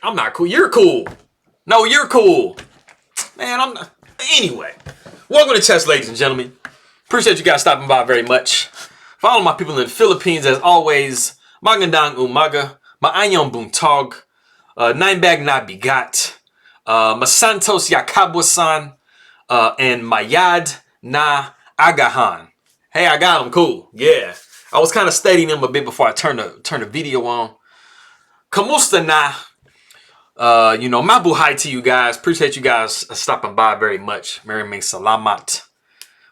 I'm not cool. You're cool. No, you're cool. Man, I'm not. Anyway, welcome to chess, ladies and gentlemen. Appreciate you guys stopping by very much. Follow my people in the Philippines as always. Magandang umaga. Maayong buntag. Nine-bag na bigat. Masantos yakabwasan. And mayad na agahan. Hey, I got him. Cool. Yeah. I was kind of studying him a bit before I turn the video on. Kamusta na? Mabuhay to you guys. Appreciate you guys stopping by very much. Maraming salamat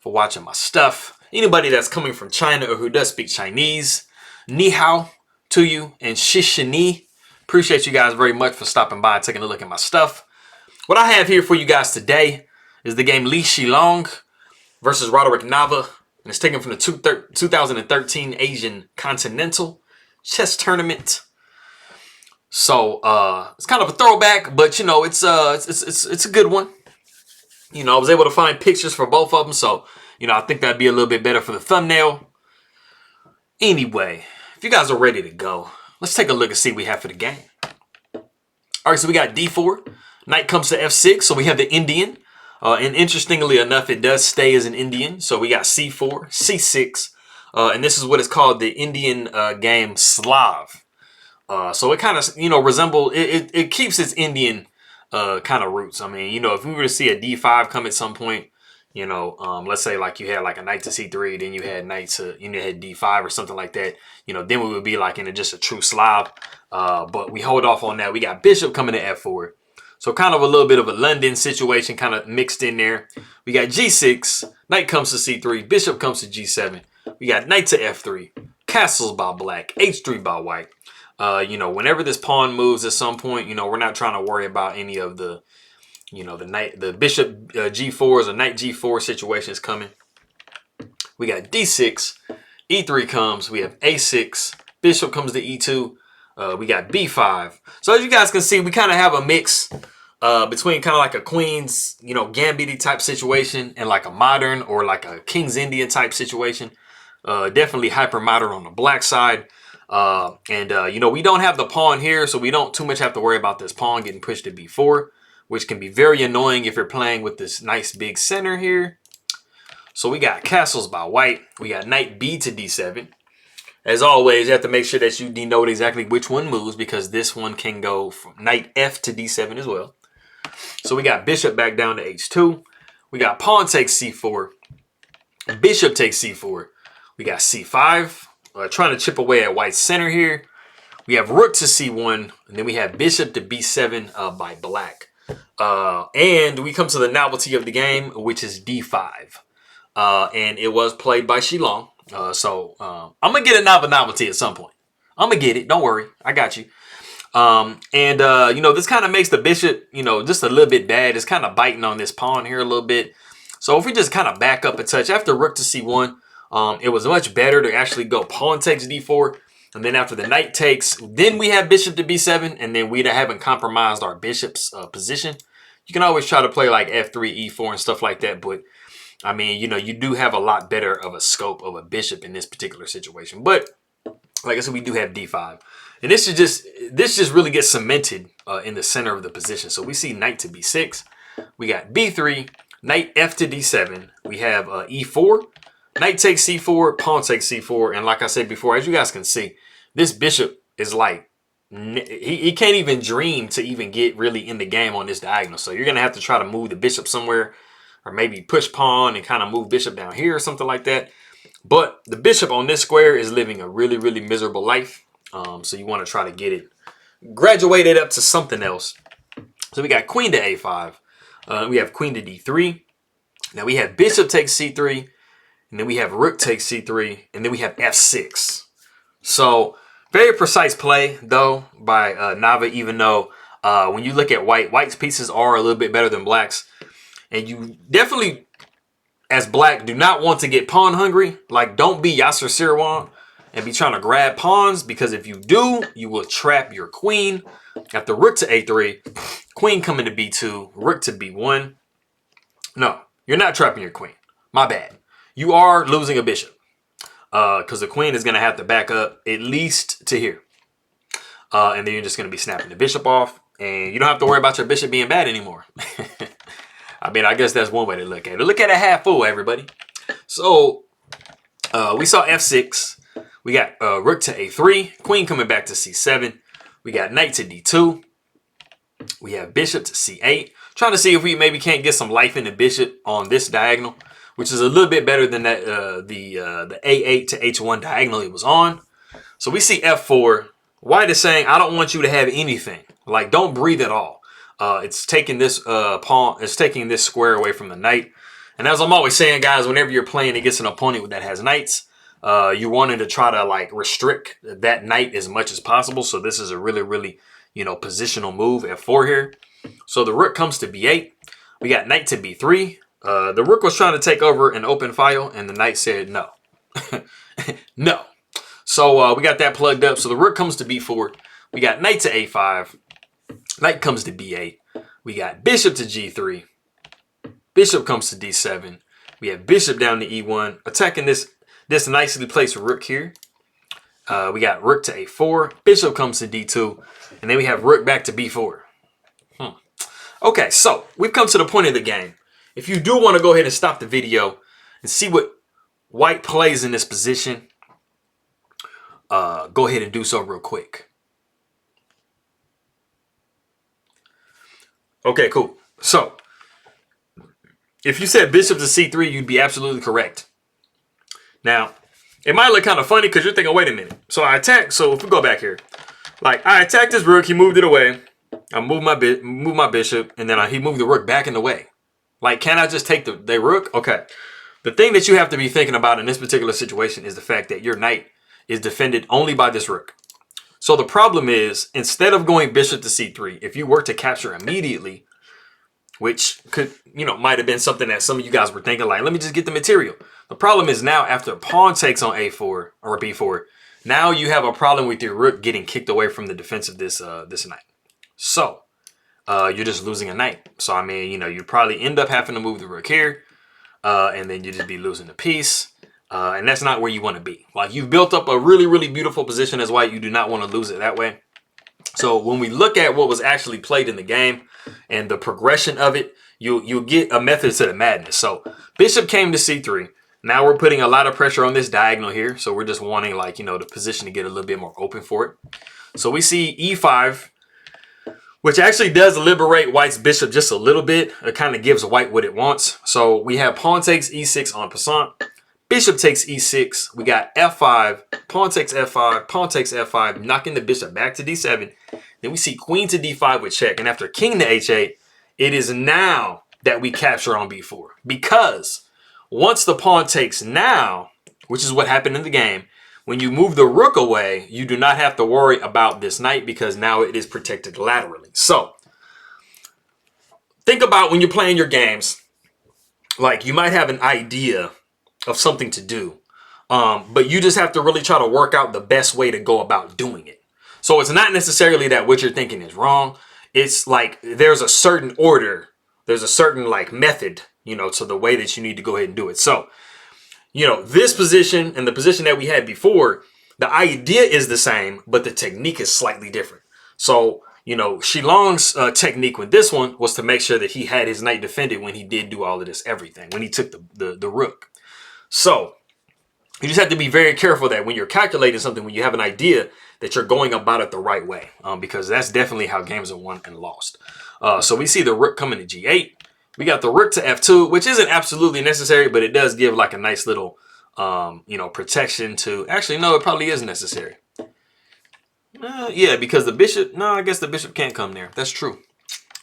for watching my stuff. Anybody that's coming from China or who does speak Chinese, ni hao to you and shishini. Appreciate you guys very much for stopping by and taking a look at my stuff. What I have here for you guys today is the game Shilong versus Roderick Nava. And it's taken from the 2013 Asian Continental chess tournament. So it's kind of a throwback, but it's a good one. I was able to find pictures for both of them, so I think that'd be a little bit better for the thumbnail. Anyway, if you guys are ready to go, let's take a look and see what we have for the game. All right, so we got D4. Knight comes to F6, so we have the Indian. And interestingly enough, it does stay as an Indian. So we got C4, C6, and this is what is called the Indian game Slav. So it kind of, resemble, it keeps its Indian kind of roots. I mean, if we were to see a D5 come at some point, let's say like you had like a knight to C3, then you had knight to, you had D5 or something like that, then we would be like in just a true Slav. But we hold off on that. We got bishop coming to F4. So kind of a little bit of a London situation kind of mixed in there. We got G6, knight comes to C3, bishop comes to G7. We got knight to F3, castles by black, H3 by white. Whenever this pawn moves at some point, we're not trying to worry about any of the, the bishop G4s or knight G4 situations coming. We got D6, E3 comes, we have A6, bishop comes to E2. We got B5. So as you guys can see, we kind of have a mix between kind of like a queen's, gambit type situation and like a modern or like a king's Indian type situation. Definitely hyper modern on the black side. We don't have the pawn here, so we don't too much have to worry about this pawn getting pushed to B4, which can be very annoying if you're playing with this nice big center here. So we got castles by white. We got knight B to D7. As always, you have to make sure that you denote exactly which one moves because this one can go from knight F to D7 as well. So we got bishop back down to H2. We got pawn takes C4. Bishop takes C4. We got C5. Trying to chip away at white's center here. We have rook to C1. And then we have bishop to B7 by black. And we come to the novelty of the game, which is D5. And it was played by Shilong. I'm going to get a novelty at some point. I'm going to get it. Don't worry. I got you. This kind of makes the bishop, just a little bit bad. It's kind of biting on this pawn here a little bit. So if we just kind of back up a touch after rook to C1, it was much better to actually go pawn takes D4. And then after the knight takes, then we have bishop to B7. And then we haven't compromised our bishop's position. You can always try to play like F3, E4 and stuff like that. But I mean, you do have a lot better of a scope of a bishop in this particular situation. But like I said, we do have D5. And this just really gets cemented in the center of the position. So we see knight to B6. We got B3, knight F to D7. We have E4, knight takes C4, pawn takes C4. And like I said before, as you guys can see, this bishop is like, he can't even dream to even get really in the game on this diagonal. So you're going to have to try to move the bishop somewhere. Or maybe push pawn and kind of move bishop down here or something like that. But the bishop on this square is living a really, really miserable life. So you want to try to get it graduated up to something else. So we got queen to A5. We have queen to D3. Now we have bishop takes C3. And then we have rook takes C3. And then we have F6. So very precise play, though, by Nava, even though when you look at white's pieces are a little bit better than black's. And you definitely, as black, do not want to get pawn hungry. Like, don't be Yasser Sirwan and be trying to grab pawns. Because if you do, you will trap your queen. After rook to A3, queen coming to B2, rook to B1. No, you're not trapping your queen. My bad. You are losing a bishop. Because the queen is going to have to back up at least to here. And then you're just going to be snapping the bishop off. and you don't have to worry about your bishop being bad anymore. I mean, I guess that's one way to look at it. Look at it half full, everybody. So we saw f6. We got rook to a3, queen coming back to c7. We got knight to d2. We have bishop to c8. Trying to see if we maybe can't get some life in the bishop on this diagonal, which is a little bit better than that the a8 to h1 diagonal it was on. So we see f4. White is saying, I don't want you to have anything. Like, don't breathe at all. It's taking this pawn. It's taking this square away from the knight. And as I'm always saying, guys, whenever you're playing against an opponent that has knights, you wanted to try to like restrict that knight as much as possible. So this is a really, really, you know, positional move f4 here. So the rook comes to b8. We got knight to b3. The rook was trying to take over an open file, and the knight said no. No. So we got that plugged up. So the rook comes to b4. We got knight to a5. Knight comes to b8. We got bishop to g3. Bishop comes to d7. We have bishop down to e1, attacking this nicely placed rook here. We got rook to a4. Bishop comes to d2. And then we have rook back to b4. Okay, so we've come to the point of the game. If you do want to go ahead and stop the video and see what white plays in this position, go ahead and do so real quick. Okay, cool. So if you said bishop to c3, you'd be absolutely correct. Now, it might look kind of funny because you're thinking, wait a minute. So I attack. So if we go back here, like I attacked this rook, he moved it away. I moved my bishop, and then he moved the rook back in the way. Like, can I just take the rook? Okay. The thing that you have to be thinking about in this particular situation is the fact that your knight is defended only by this rook. So the problem is, instead of going bishop to c3, if you were to capture immediately, which could, you know, might have been something that some of you guys were thinking, like, let me just get the material. The problem is now after pawn takes on a4 or b4, now you have a problem with your rook getting kicked away from the defense of this knight. So you're just losing a knight. So, I mean, you know, you probably end up having to move the rook here, and then you just be losing the piece. And that's not where you want to be. Like, you've built up a really, really beautiful position as white. You do not want to lose it that way. So when we look at what was actually played in the game and the progression of it, you'll get a method to the madness. So bishop came to c3. Now we're putting a lot of pressure on this diagonal here. So we're just wanting, like, you know, the position to get a little bit more open for it. So we see e5, which actually does liberate white's bishop just a little bit. It kind of gives white what it wants. So we have pawn takes e6 en passant. Bishop takes e6. We got f5. Pawn takes f5. Pawn takes f5, knocking the bishop back to d7. Then we see queen to d5 with check. And after king to h8, it is now that we capture on b4. Because once the pawn takes now, which is what happened in the game, when you move the rook away, you do not have to worry about this knight because now it is protected laterally. So think about when you're playing your games, like you might have an idea of something to do, but you just have to really try to work out the best way to go about doing it. So it's not necessarily that what you're thinking is wrong. It's like there's a certain order, there's a certain like method, you know, to the way that you need to go ahead and do it. So, you know, this position and the position that we had before, the idea is the same, but the technique is slightly different. So, you know, Shilong's technique with this one was to make sure that he had his knight defended when he did do all of this everything, when he took the rook. So you just have to be very careful that when you're calculating something, when you have an idea, that you're going about it the right way, because that's definitely how games are won and lost. So we see the rook coming to g8. We got the rook to f2, which isn't absolutely necessary, but it does give like a nice little, you know, protection to... Actually, no, it probably is necessary. Yeah, because the bishop... No, I guess the bishop can't come there. That's true.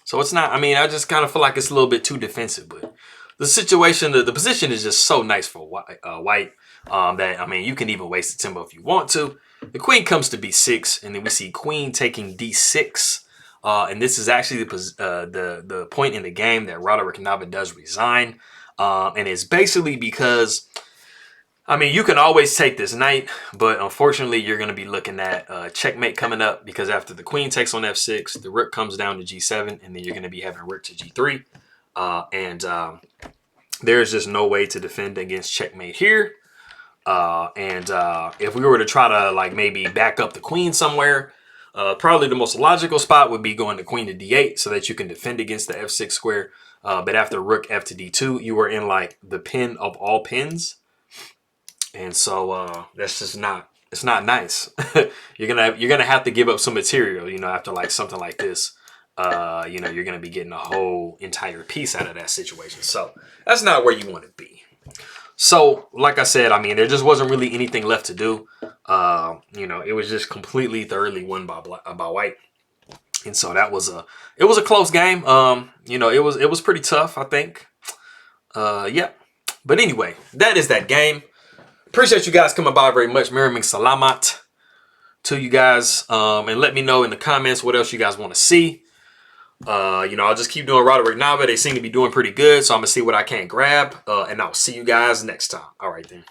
So it's not... I mean, I just kind of feel like it's a little bit too defensive, but the situation, the position is just so nice for white that, I mean, you can even waste the tempo if you want to. The queen comes to b6, and then we see queen taking d6. And this is actually the point in the game that Roderick Nava does resign. And it's basically because, I mean, you can always take this knight, but unfortunately you're going to be looking at checkmate coming up, because after the queen takes on f6, the rook comes down to g7, and then you're going to be having rook to g3. There's just no way to defend against checkmate here. If we were to try to like maybe back up the queen somewhere, Probably the most logical spot would be going to queen to d8 so that you can defend against the f6 square. But after rook f to d2, you are in like the pin of all pins. And so that's just not, it's not nice. you're gonna have to give up some material, you know, after like something like this. You know, you're gonna be getting a whole entire piece out of that situation. So that's not where you want to be. So, like I said, I mean, there just wasn't really anything left to do. You know, it was just completely thoroughly won by white. And so that was it was a close game. You know, it was pretty tough, I think. Yeah. But anyway, that is that game. Appreciate you guys coming by very much. Maraming salamat to you guys. And let me know in the comments what else you guys want to see. You know, I'll just keep doing Roderick Nava. They seem to be doing pretty good. So I'm going to see what I can grab. And I'll see you guys next time. All right, then.